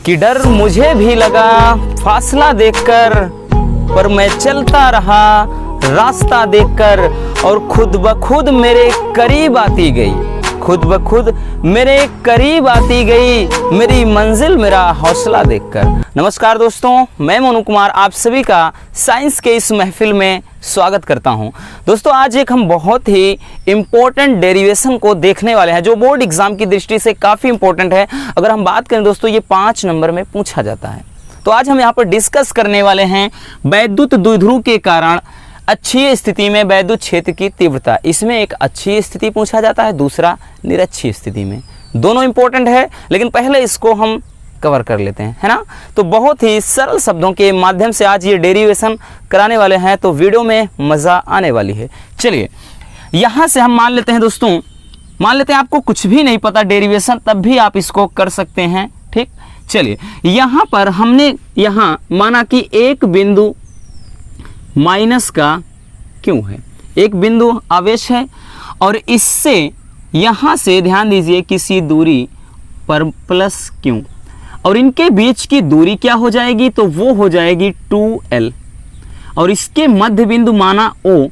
कि डर मुझे भी लगा फासला देखकर, पर मैं चलता रहा रास्ता देखकर, और खुद ब खुद मेरे करीब आती गई, खुद ब खुद मेरे करीब आती गई मेरी मंजिल मेरा हौसला देखकर। नमस्कार दोस्तों, मैं मोनू कुमार आप सभी का साइंस के इस महफिल में स्वागत करता हूं। दोस्तों, आज एक हम बहुत ही इम्पोर्टेंट डेरिवेशन को देखने वाले हैं जो बोर्ड एग्जाम की दृष्टि से काफ़ी इंपॉर्टेंट है। अगर हम बात करें दोस्तों, ये 5 नंबर में पूछा जाता है। तो आज हम यहाँ पर डिस्कस करने वाले हैं वैद्युत द्विध्रुव के कारण अच्छी स्थिति में वैद्युत क्षेत्र की तीव्रता। इसमें एक अच्छी स्थिति पूछा जाता है, दूसरा निरक्षीय स्थिति में। दोनों इंपॉर्टेंट है, लेकिन पहले इसको हम कवर कर लेते हैं, है ना। तो बहुत ही सरल शब्दों के माध्यम से आज ये डेरिवेशन कराने वाले हैं, तो वीडियो में मज़ा आने वाली है। चलिए यहाँ से हम मान लेते हैं दोस्तों, मान लेते हैं आपको कुछ भी नहीं पता डेरिवेशन, तब भी आप इसको कर सकते हैं, ठीक। चलिए यहाँ पर हमने यहाँ माना कि एक बिंदु माइनस का क्यों है, एक बिंदु आवेश है और इससे यहाँ से ध्यान दीजिए किसी दूरी पर प्लस क्यों, और इनके बीच की दूरी क्या हो जाएगी, तो वो हो जाएगी 2l। और इसके मध्य बिंदु माना O,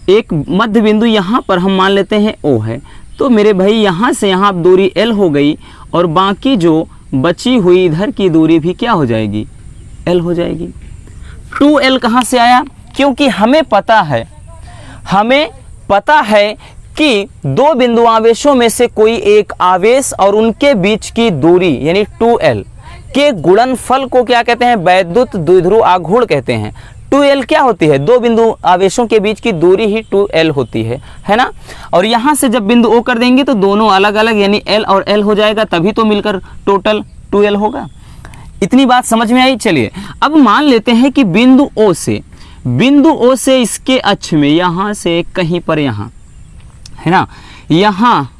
एक मध्य बिंदु यहाँ पर हम मान लेते हैं O है। तो मेरे भाई यहाँ से यहाँ दूरी l हो गई और बाकी जो बची हुई इधर की दूरी भी क्या हो जाएगी, l हो जाएगी। 2l कहाँ से आया, क्योंकि हमें पता है कि दो बिंदु आवेशों में से कोई एक आवेश और उनके बीच की दूरी यानी 2l के गुणनफल को क्या कहते हैं, वैद्युत द्विध्रुव आघूर्ण कहते हैं। 2l क्या होती है, दो बिंदु आवेशों के बीच की दूरी ही 2l होती है ना। और यहाँ से जब बिंदु O कर देंगे तो दोनों अलग अलग यानी l और l हो जाएगा, तभी तो मिलकर टोटल 2l होगा। इतनी बात समझ में आई। चलिए अब मान लेते हैं कि बिंदु O से इसके अक्ष में यहाँ से कहीं पर यहाँ है ना, यहाँ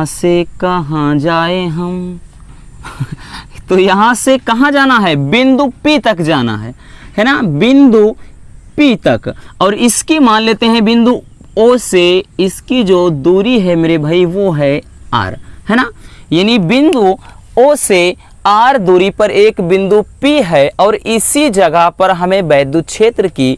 से कहाँ जाए हम तो यहाँ से कहाँ जाना है, बिंदु P तक जाना है ना, बिंदु P तक। और इसकी मान लेते हैं बिंदु O से इसकी जो दूरी है मेरे भाई वो है r, है ना। यानी बिंदु O से r दूरी पर एक बिंदु P है और इसी जगह पर हमें वैद्युत क्षेत्र की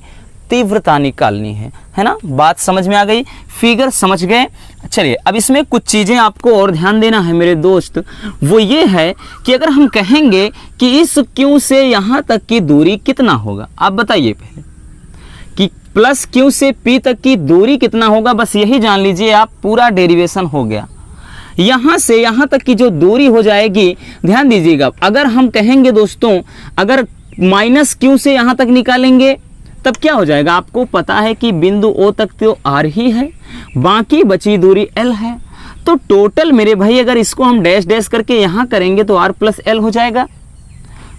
तीव्रता निकालनी है ना। बात समझ में आ गई, फिगर समझ गए। चलिए अब इसमें कुछ चीज़ें आपको और ध्यान देना है मेरे दोस्त, वो ये है कि अगर हम कहेंगे कि इस Q से यहाँ तक की दूरी कितना होगा, आप बताइए पहले कि प्लस Q से P तक की दूरी कितना होगा, बस यही जान लीजिए आप, पूरा डेरिवेशन हो गया। यहाँ से यहाँ तक की जो दूरी हो जाएगी, ध्यान दीजिएगा, अगर हम कहेंगे दोस्तों अगर माइनस Q से यहाँ तक निकालेंगे तब क्या हो जाएगा, आपको पता है कि बिंदु O तक तो r ही है, बाकी बची दूरी l है। तो टोटल मेरे भाई अगर इसको हम डैश डैश करके यहाँ करेंगे तो r प्लस l हो जाएगा,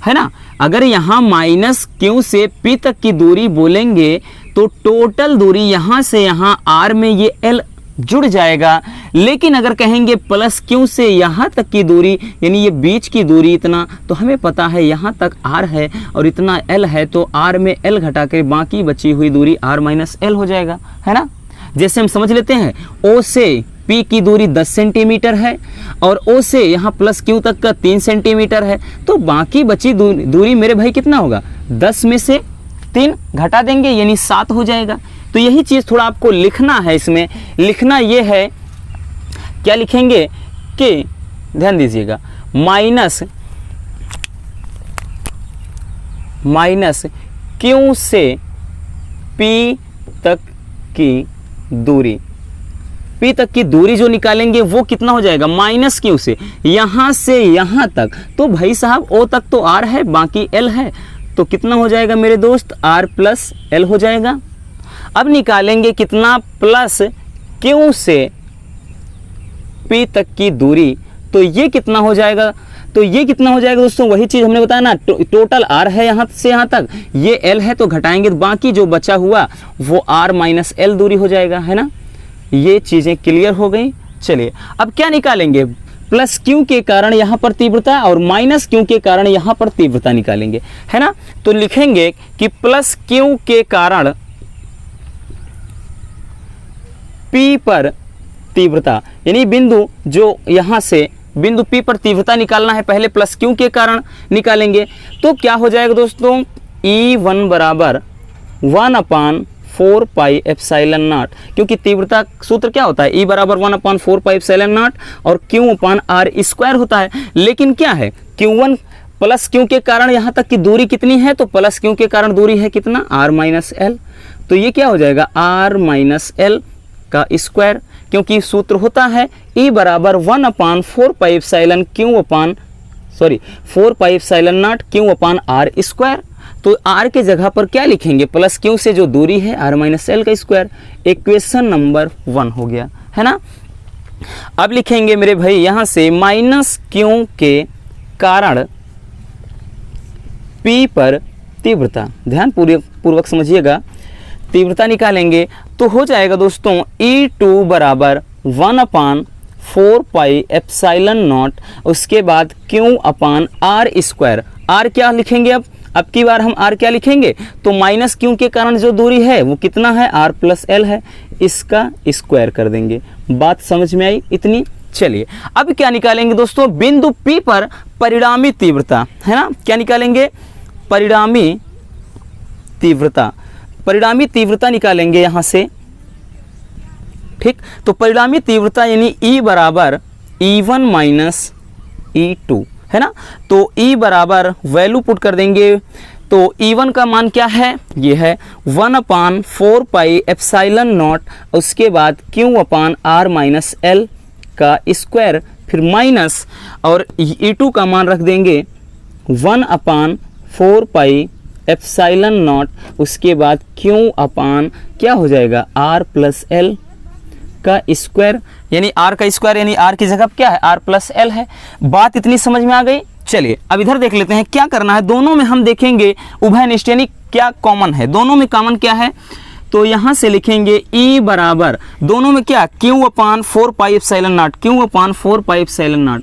है ना। अगर यहाँ माइनस Q से P तक की दूरी बोलेंगे तो टोटल दूरी यहाँ से यहाँ r में ये l जुड़ जाएगा। लेकिन अगर कहेंगे प्लस Q से यहाँ तक की दूरी यानी ये बीच की दूरी इतना, तो हमें पता है यहाँ तक r है और इतना l है, तो r में l घटा के बाकी बची हुई दूरी r माइनस l हो जाएगा, है ना। जैसे हम समझ लेते हैं O से P की दूरी 10 सेंटीमीटर है और O से यहाँ प्लस Q तक का 3 सेंटीमीटर है, तो बाकी बची दूरी मेरे भाई कितना होगा, 10 में से 3 घटा देंगे यानी 7 हो जाएगा। तो यही चीज़ थोड़ा आपको लिखना है, इसमें लिखना ये है, क्या लिखेंगे कि ध्यान दीजिएगा माइनस Q से P तक की दूरी, P तक की दूरी जो निकालेंगे वो कितना हो जाएगा, माइनस Q से यहाँ तक, तो भाई साहब O तक तो R है बाकी L है, तो कितना हो जाएगा मेरे दोस्त, R प्लस L हो जाएगा। अब निकालेंगे कितना, प्लस Q से P तक की दूरी, तो ये कितना हो जाएगा, दोस्तों, वही चीज़ हमने बताया ना, टोटल R है यहाँ से यहाँ तक, ये L है तो घटाएंगे, बाकी जो बचा हुआ वो R माइनस L दूरी हो जाएगा, है ना। ये चीज़ें क्लियर हो गई। चलिए अब क्या निकालेंगे, प्लस Q के कारण यहाँ पर तीव्रता और माइनस Q के कारण यहाँ पर तीव्रता निकालेंगे, है ना। तो लिखेंगे कि प्लस Q के कारण P पर तीव्रता, यानी बिंदु जो यहाँ से बिंदु P पर तीव्रता निकालना है, पहले प्लस Q के कारण निकालेंगे। तो क्या हो जाएगा दोस्तों, E1 बराबर 1/4 पाई एप्सिलॉन नॉट, क्योंकि तीव्रता सूत्र क्या होता है, E बराबर 1/4 पाई एप्सिलॉन नॉट और Q/r² होता है। लेकिन क्या है, Q1 प्लस Q के कारण यहाँ तक की दूरी कितनी है, तो प्लस Q के कारण दूरी है कितना, r-l। तो ये क्या हो जाएगा, r-l का स्क्वायर, क्योंकि सूत्र होता है E बराबर 1/4 pi epsilon 4 pi epsilon not Q/r²। तो r के जगह पर क्या लिखेंगे, प्लस Q से जो दूरी है r-l का स्क्वायर। इक्वेशन नंबर 1 हो गया, है ना। अब लिखेंगे मेरे भाई यहाँ से माइनस Q के कारण P पर तीव्रता, ध्यान पूर्वक समझिएगा, तीव्रता निकालेंगे तो हो जाएगा दोस्तों E2 बराबर 1/4 पाई एप्सिलॉन नॉट, उसके बाद Q/r²। r क्या लिखेंगे, अब की बार हम r क्या लिखेंगे, तो माइनस Q के कारण जो दूरी है वो कितना है, r+l है, इसका स्क्वायर कर देंगे। बात समझ में आई इतनी। चलिए अब क्या निकालेंगे दोस्तों, बिंदु P पर परिणामी तीव्रता, है ना। क्या निकालेंगे, परिणामी तीव्रता निकालेंगे यहाँ से, ठीक। तो परिणामी तीव्रता यानी E बराबर E1 माइनस E2, है ना। तो E बराबर वैल्यू पुट कर देंगे, तो E1 का मान क्या है, ये है 1/4 पाई एप्सिलॉन नॉट, उसके बाद Q/r-l का स्क्वायर, फिर माइनस, और E2 का मान रख देंगे 1/4 पाई एप्सिलॉन नॉट, उसके बाद क्या हो जाएगा, r+l का स्क्वायर, यानी r का स्क्वायर, यानी r की जगह क्या है, r+l है। बात इतनी समझ में आ गई। चलिए अब इधर देख लेते हैं क्या करना है। दोनों में हम देखेंगे उभयनिष्ठ, यानी क्या कॉमन है, दोनों में कॉमन क्या है, तो यहाँ से लिखेंगे E बराबर दोनों में क्या, Q/4 pi epsilon not, Q/4 pi epsilon not,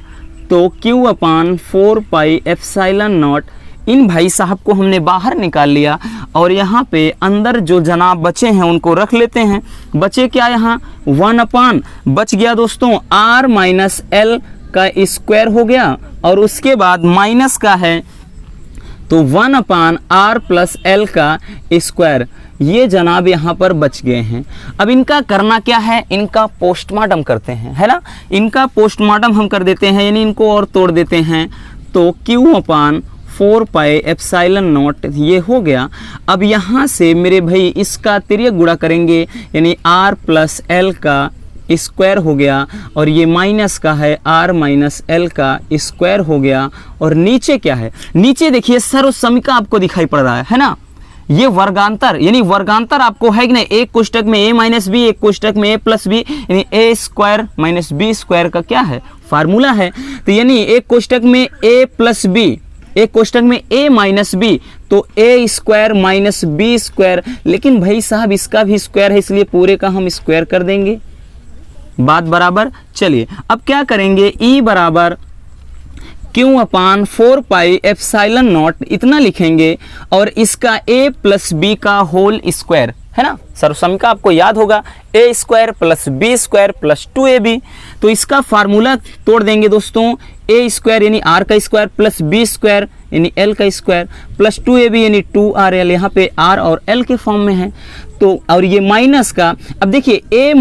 तो Q/4 पाई एप्सिलॉन नॉट। इन भाई साहब को हमने बाहर निकाल लिया और यहाँ पे अंदर जो जनाब बचे हैं उनको रख लेते हैं। बचे क्या, यहाँ 1/ बच गया दोस्तों r-l का स्क्वायर हो गया, और उसके बाद माइनस का है तो 1/r+l का स्क्वायर। ये जनाब यहाँ पर बच गए हैं। अब इनका करना क्या है, इनका पोस्टमार्टम करते हैं, है ना। इनका पोस्टमार्टम हम कर देते हैं, यानी इनको और तोड़ देते हैं। तो Q/4 पाई एप्सिलॉन नॉट ये हो गया। अब यहाँ से मेरे भाई इसका तिर्यक गुणा करेंगे, यानी r+l का स्क्वायर हो गया, और ये माइनस का है r-l का स्क्वायर हो गया। और नीचे क्या है, नीचे देखिए सर्वसमीका आपको दिखाई पड़ रहा है ना। ये वर्गांतर, यानी वर्गांतर आपको है कि नहीं, एक कोष्टक में a-b, एक कोष्टक में a+b, यानी a² - b² का क्या है, फार्मूला है। तो यानी एक कोष्टक में a+b, एक कोष्टक में a-b, तो a² - b²। लेकिन भाई साहब इसका भी स्क्वायर है, इसलिए पूरे का हम स्क्वायर कर देंगे। बात बराबर। चलिए अब क्या करेंगे, E बराबर Q/4 पाई एप्सिलॉन नॉट इतना लिखेंगे, और इसका a+b का होल स्क्वायर, है ना। सर्वसमीका आपको याद होगा, a² + b² + 2ab। तो इसका फार्मूला तोड़ देंगे दोस्तों, a² यानी r का स्क्वायर प्लस b² यानी l का स्क्वायर प्लस 2ab यानी 2rl, यहाँ पे r और l के फॉर्म में है। तो और ये माइनस का, अब देखिए a -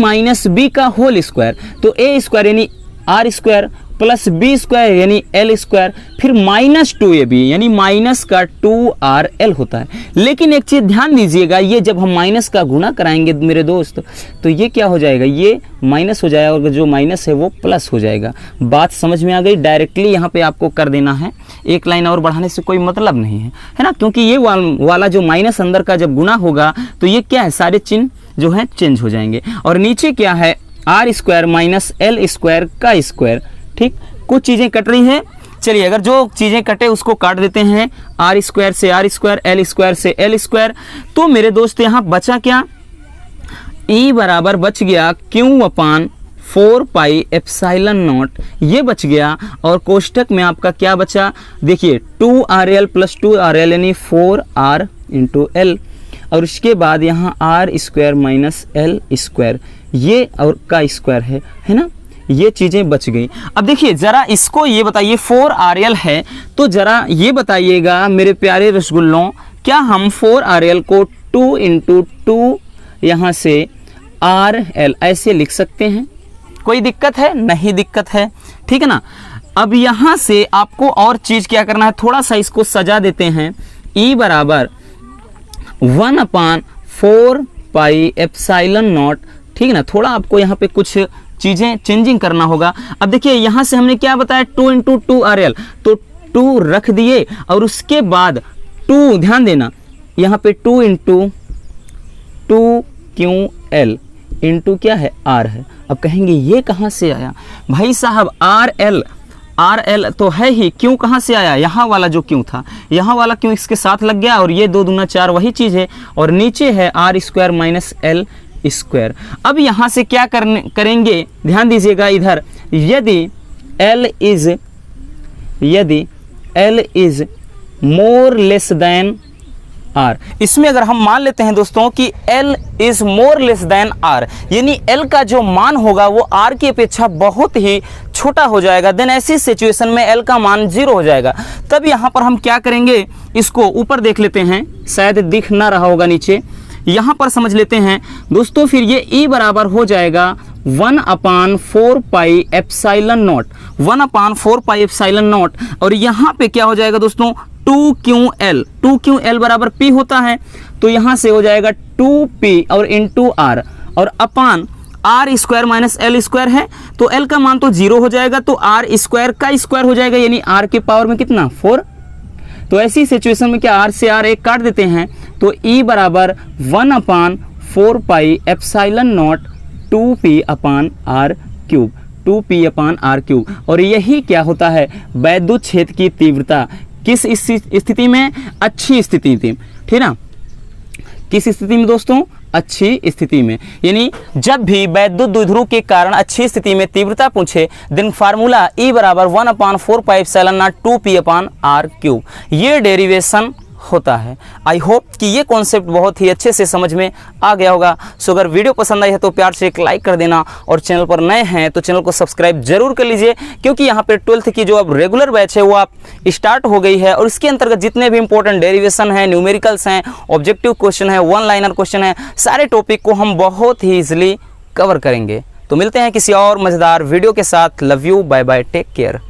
b का होल स्क्वायर, तो a² यानी r² प्लस b² यानी l², फिर -2ab यानी माइनस का 2rl होता है। लेकिन एक चीज़ ध्यान दीजिएगा, ये जब हम माइनस का गुणा कराएंगे मेरे दोस्त, तो ये क्या हो जाएगा, ये माइनस हो जाएगा, और जो माइनस है वो प्लस हो जाएगा। बात समझ में आ गई। डायरेक्टली यहाँ पे आपको कर देना है, एक लाइन और बढ़ाने से कोई मतलब नहीं है, है ना। क्योंकि ये वाला जो माइनस अंदर का जब गुणा होगा तो ये क्या है, सारे चिन्ह जो है चेंज हो जाएंगे। और नीचे क्या है, r² - l² का स्क्वायर। ठीक, कुछ चीज़ें कट रही हैं। चलिए अगर जो चीज़ें कटे उसको काट देते हैं, r² से r², l² से l²। तो मेरे दोस्त यहाँ बचा क्या, E बराबर बच गया Q/4 पाई एप्सिलॉन नॉट, ये बच गया। और कोष्टक में आपका क्या बचा, देखिए 2rl + 2rl यानी 4r × l, और उसके बाद यहाँ r² - l², ये और का स्क्वायर है ना। ये चीज़ें बच गई। अब देखिए ज़रा इसको ये बताइए 4RL है, तो ज़रा ये बताइएगा मेरे प्यारे रसगुल्लों, क्या हम 4RL को 2 × 2 यहाँ से RL ऐसे लिख सकते हैं? कोई दिक्कत है? नहीं दिक्कत है, ठीक है ना। अब यहाँ से आपको और चीज़ क्या करना है, थोड़ा सा इसको सजा देते हैं। E बराबर 1/4 पाई एप्सिलॉन नॉट, ठीक है ना। थोड़ा आपको यहाँ पे कुछ चीज़ें चेंजिंग करना होगा। अब देखिए यहाँ से हमने क्या बताया 2 × 2RL, तो 2 रख दिए और उसके बाद 2, ध्यान देना यहाँ पे 2 × 2QL इंटू क्या है R है। अब कहेंगे ये कहाँ से आया भाई साहब, RL तो है ही, क्यों कहाँ से आया, यहाँ वाला जो क्यों था, यहाँ वाला क्यों इसके साथ लग गया और ये 2 दूना 4 वही चीज़ है, और नीचे है R² - L²। अब यहाँ से क्या करेंगे, ध्यान दीजिएगा इधर, यदि L is more less than R, इसमें अगर हम मान लेते हैं दोस्तों कि L is more less than R, यानी L का जो मान होगा वो R की अपेक्षा बहुत ही छोटा हो जाएगा, देन ऐसी सिचुएशन में L का मान 0 हो जाएगा। तब यहाँ पर हम क्या करेंगे, इसको ऊपर देख लेते हैं, शायद दिख ना रहा होगा नीचे, यहाँ पर समझ लेते हैं दोस्तों। फिर ये E बराबर हो जाएगा 1/4 pi epsilon not, 1/4 pi epsilon not, और यहाँ पे क्या हो जाएगा दोस्तों 2QL बराबर P होता है, तो यहाँ से हो जाएगा 2P और इंटू R, और अपान R² - L² है, तो L का मान तो 0 हो जाएगा, तो R² का स्क्वायर हो जाएगा, यानी R के पावर में कितना 4। तो ऐसी सिचुएशन में क्या R से R एक काट देते हैं, तो E बराबर 1/4 pi epsilon not 2P/R³, 2P/R³। और यही क्या होता है, वैद्युत क्षेत्र की तीव्रता। किस स्थिति में, अच्छी स्थिति थी, ठीक ना। किस स्थिति में दोस्तों, अच्छी स्थिति में, यानी जब भी वैद्युत द्विध्रुव के कारण अच्छी स्थिति में तीव्रता पूछे, देन फार्मूला E बराबर 1/4 पाई एप्सिलॉन नॉट 2P/R³, ये डेरिवेशन होता है। आई होप कि ये कॉन्सेप्ट बहुत ही अच्छे से समझ में आ गया होगा। सो अगर वीडियो पसंद आई है तो प्यार से एक लाइक कर देना, और चैनल पर नए हैं तो चैनल को सब्सक्राइब जरूर कर लीजिए, क्योंकि यहाँ पे 12th की जो अब रेगुलर बैच है वो आप स्टार्ट हो गई है, और इसके अंतर्गत जितने भी इंपॉर्टेंट डेरिवेशन हैं, न्यूमेरिकल्स हैं, ऑब्जेक्टिव क्वेश्चन है, 1 लाइनर क्वेश्चन है, सारे टॉपिक को हम बहुत ही ईजिली कवर करेंगे। तो मिलते हैं किसी और मज़ेदार वीडियो के साथ। Love you, bye bye, take care.